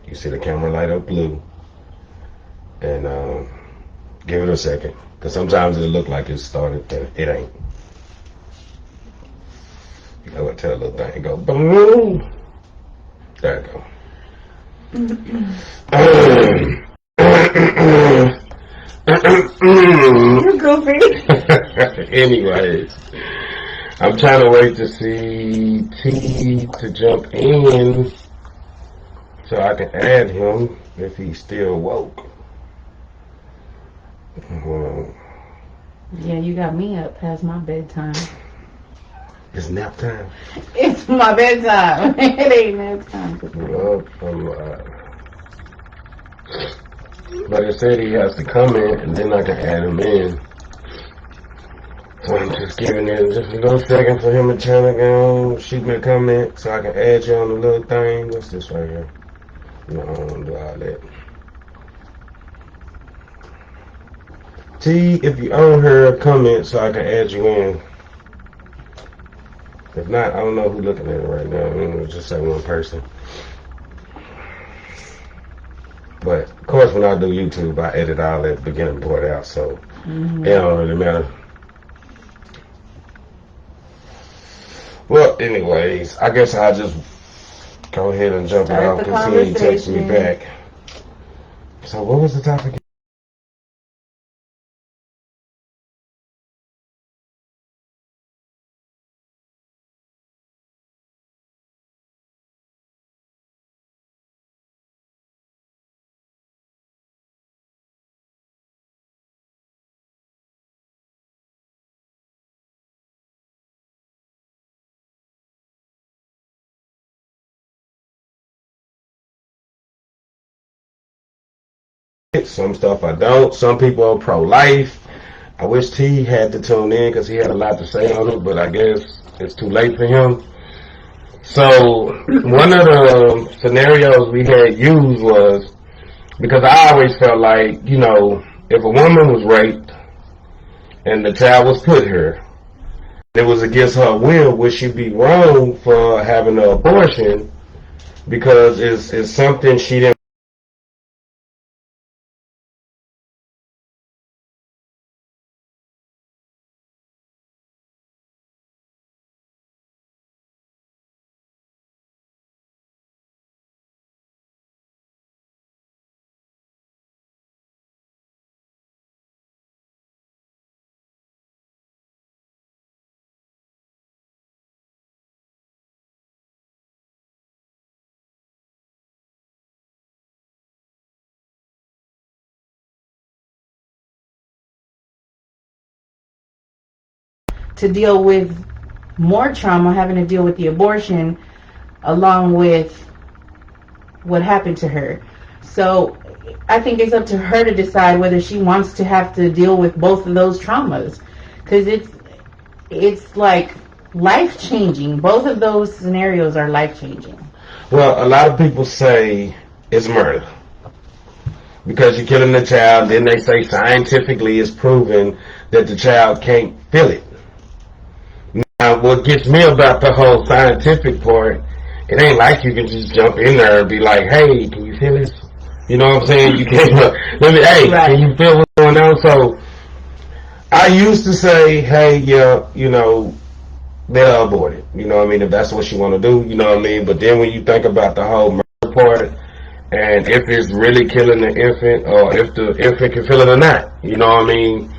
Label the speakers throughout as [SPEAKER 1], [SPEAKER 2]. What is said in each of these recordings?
[SPEAKER 1] You see the camera light up blue, and give it a second, because sometimes it'll look like it started, and it ain't. You know what? Tell a little thing, go boom. There it go.
[SPEAKER 2] You're goofy.
[SPEAKER 1] Anyways, I'm trying to wait to see T to jump in so I can add him if he's still woke.
[SPEAKER 2] Yeah, you got me up past my bedtime.
[SPEAKER 1] It's nap time.
[SPEAKER 2] It's my bedtime. It ain't nap time.
[SPEAKER 1] Well, but it said he has to come in, and then I can add him in. So I'm just giving it just a little second for him to turn again, shoot me a comment so I can add you on the little thing. What's this right here? No, I don't want to do all that. T, if you own her, comment so I can add you in. If not, I don't know who's looking at it right now. I mean, it's just say one person. But of course, when I do YouTube, I edit all that beginning part out, so it don't really matter. Well, anyways, I guess I'll just go ahead and jump it off because he ain't text me back. So what was the topic? Some stuff I don't. Some people are pro-life. I wish T had to tune in because he had a lot to say on it, but I guess it's too late for him. So one of the scenarios we had used was, because I always felt like, you know, if a woman was raped and the child was put here, it was against her will, would she be wrong for having an abortion because it's something she didn't.
[SPEAKER 2] To deal with more trauma, having to deal with the abortion along with what happened to her. So I think it's up to her to decide whether she wants to have to deal with both of those traumas, because it's like life changing. Both of those scenarios are life changing.
[SPEAKER 1] Well, a lot of people say it's murder because you're killing the child. Then they say scientifically it's proven that the child can't feel it. Now, what gets me about the whole scientific part, it ain't like you can just jump in there and be like, hey, can you feel this? You know what I'm saying? You can't, hey, right. Can you feel what's going on? So, I used to say, hey, yeah, you know, they'll abort it. You know what I mean? If that's what you want to do, you know what I mean? But then when you think about the whole murder part, and if it's really killing the infant, or if the infant can feel it or not, you know what I mean?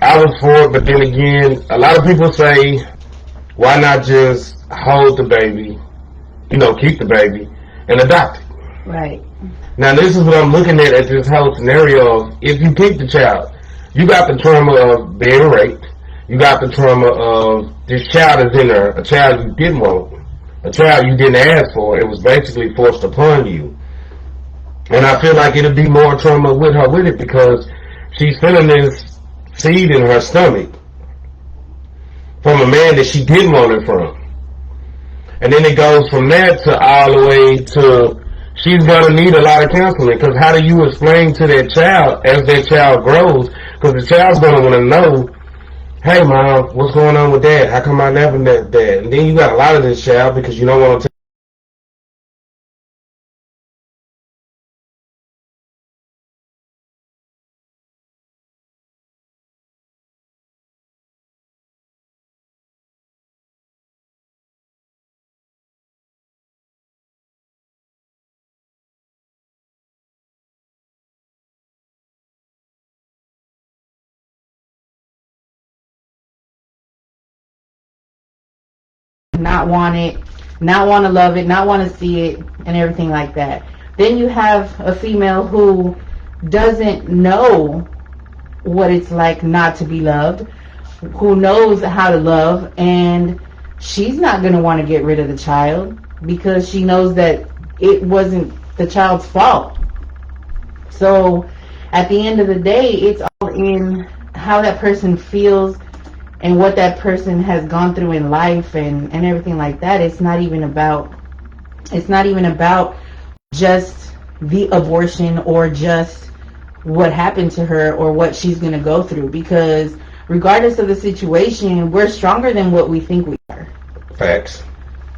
[SPEAKER 1] I was for it, but then again, a lot of people say, why not just hold the baby, you know, keep the baby, and adopt it?
[SPEAKER 2] Right.
[SPEAKER 1] Now, this is what I'm looking at this whole scenario of, if you keep the child, you got the trauma of being raped, you got the trauma of this child is in there, a child you didn't want, a child you didn't ask for, it was basically forced upon you. And I feel like it'll be more trauma with her with it because she's feeling this seed in her stomach from a man that she didn't want it from. And then it goes from that to all the way to she's going to need a lot of counseling, because how do you explain to that child as that child grows, because the child's going to want to know, hey mom, what's going on with dad? How come I never met dad? And then you got a lot of this child because you don't want to
[SPEAKER 2] not want it, not want to love it, not want to see it, and everything like that. Then you have a female who doesn't know what it's like not to be loved, who knows how to love, and she's not going to want to get rid of the child because she knows that it wasn't the child's fault. So at the end of the day, it's all in how that person feels and what that person has gone through in life and everything like that. It's not even about just the abortion or just what happened to her or what she's going to go through, because regardless of the situation, we're stronger than what we think we are.
[SPEAKER 1] Facts.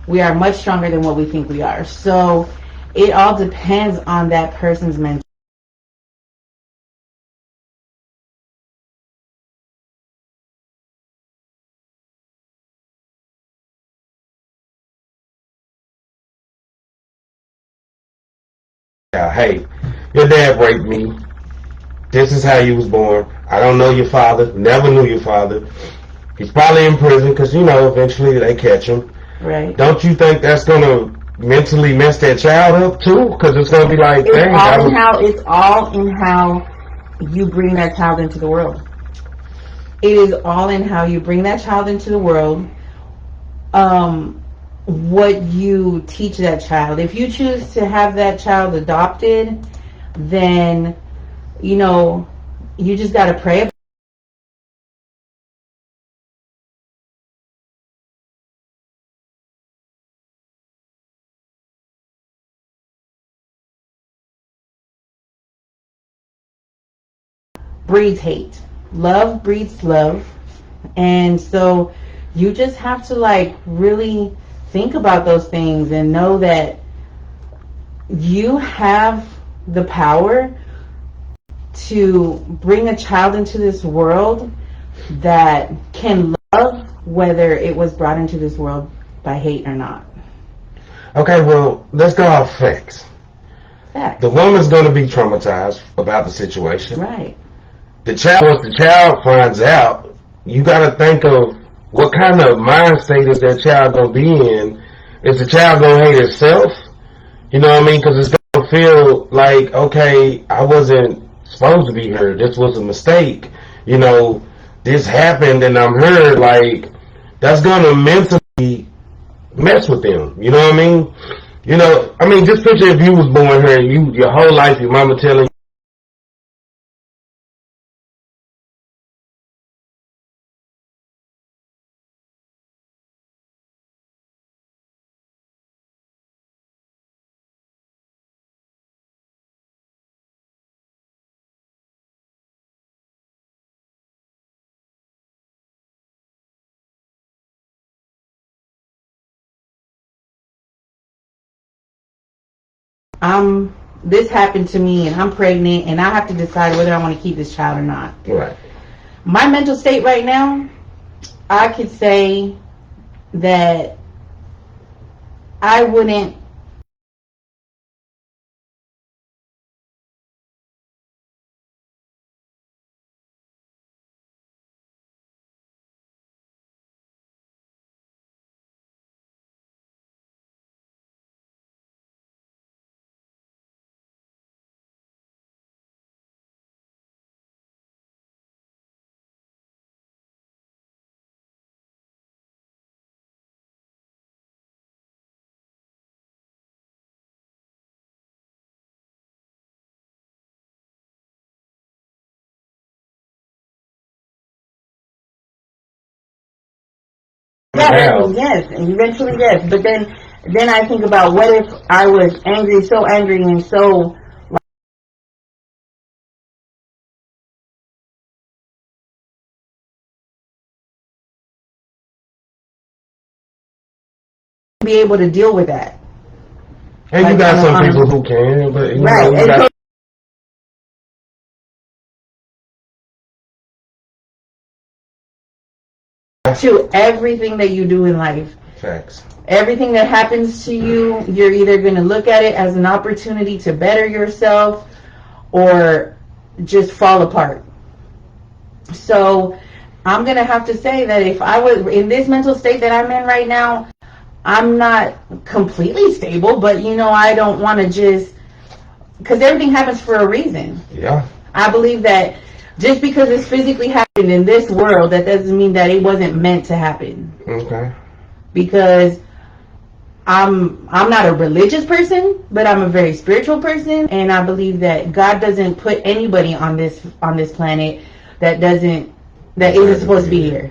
[SPEAKER 2] We are much stronger than what we think we are. So it all depends on that person's mentality.
[SPEAKER 1] Yeah, hey, your dad raped me. This is how you was born. I don't know your father. Never knew your father. He's probably in prison because, eventually they catch him.
[SPEAKER 2] Right.
[SPEAKER 1] Don't you think that's going to mentally mess that child up too? Because it's going to be like,
[SPEAKER 2] it's all in how you bring that child into the world. It is all in how you bring that child into the world. What you teach that child. If you choose to have that child adopted, then you just got to pray. Breeds hate. Love breeds love. And so you just have to really think about those things and know that you have the power to bring a child into this world that can love, whether it was brought into this world by hate or not.
[SPEAKER 1] Okay, well, let's go off facts.
[SPEAKER 2] Facts.
[SPEAKER 1] The woman's going to be traumatized about the situation.
[SPEAKER 2] Right.
[SPEAKER 1] Once the child finds out, you got to think of what kind of mind state is that child going to be in. Is the child going to hate itself? You know what I mean? Because it's going to feel like, okay, I wasn't supposed to be here. This was a mistake. This happened and I'm here. That's going to mentally mess with them. You know what I mean? Just picture if you was born here and your whole life your mama telling you,
[SPEAKER 2] this happened to me and I'm pregnant and I have to decide whether I want to keep this child or not.
[SPEAKER 1] right.
[SPEAKER 2] My mental state right now, I could say that I wouldn't yes, eventually yes. But then I think about what if I was angry, so angry and so be able to deal with that.
[SPEAKER 1] And you got some people who can, but you got
[SPEAKER 2] to everything that you do in life.
[SPEAKER 1] facts.
[SPEAKER 2] Everything that happens to you, you're either going to look at it as an opportunity to better yourself or just fall apart. So I'm going to have to say that if I was in this mental state that I'm in right now, I'm not completely stable, but I don't want to just, because everything happens for a reason.
[SPEAKER 1] Yeah.
[SPEAKER 2] I believe that just because it's physically happened in this world, that doesn't mean that it wasn't meant to happen.
[SPEAKER 1] Okay.
[SPEAKER 2] Because I'm not a religious person, but I'm a very spiritual person, and I believe that God doesn't put anybody on this planet that isn't supposed to be here.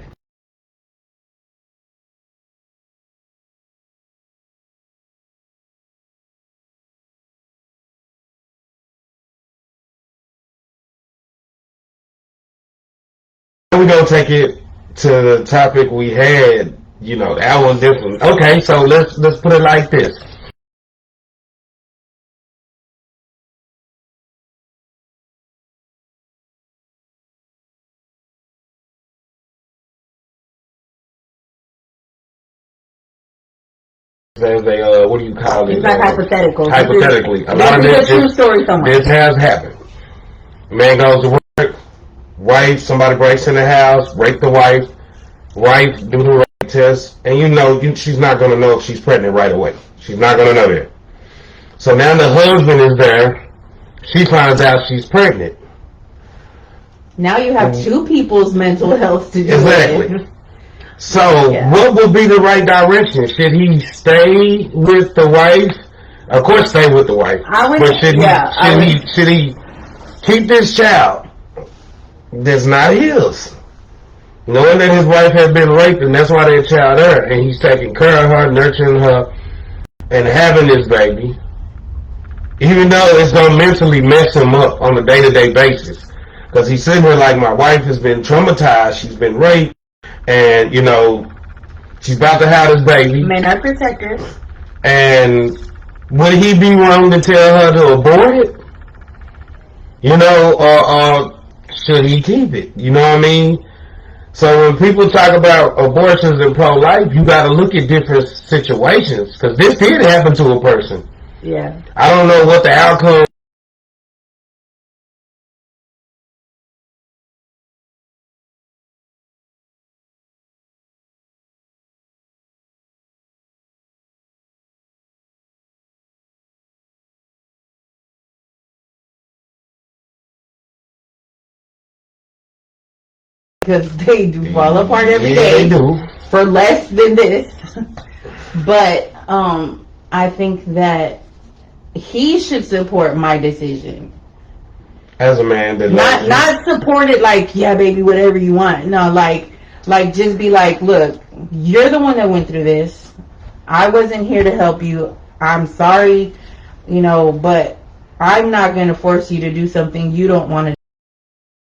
[SPEAKER 1] We're gonna take it to the topic we had. That was different. Okay, so let's put it like this. As a what do you call it?
[SPEAKER 2] It's not hypothetical.
[SPEAKER 1] Hypothetically, a lot of
[SPEAKER 2] this is a true story somewhere.
[SPEAKER 1] This has happened. Man goes to work, wife, somebody breaks in the house, rape the wife do the rape test, and she's not gonna know if she's pregnant right away. She's not gonna know that. So now the husband is there. She finds out she's pregnant.
[SPEAKER 2] Now you have two people's mental health to do
[SPEAKER 1] exactly. So, what would be the right direction? Should he stay with the wife? Of course, stay with the wife. But should he keep this child that's not his, knowing that his wife has been raped, and that's why that child there, and he's taking care of her, nurturing her, and having this baby, even though it's gonna mentally mess him up on a day-to-day basis, because he's sitting here like, my wife has been traumatized, she's been raped. And, she's about to have this baby.
[SPEAKER 2] Men are protectors.
[SPEAKER 1] And would he be wrong to tell her to abort it? Or should he keep it? You know what I mean? So when people talk about abortions and pro-life, you got to look at different situations. Because this did happen to a person.
[SPEAKER 2] Yeah.
[SPEAKER 1] I don't know what the outcome.
[SPEAKER 2] Because they do fall apart every day.
[SPEAKER 1] They do.
[SPEAKER 2] For less than this. But I think that he should support my decision.
[SPEAKER 1] As a man that
[SPEAKER 2] not support it like, yeah, baby, whatever you want. No, like just be like, look, you're the one that went through this. I wasn't here to help you. I'm sorry, but I'm not going to force you to do something you don't want to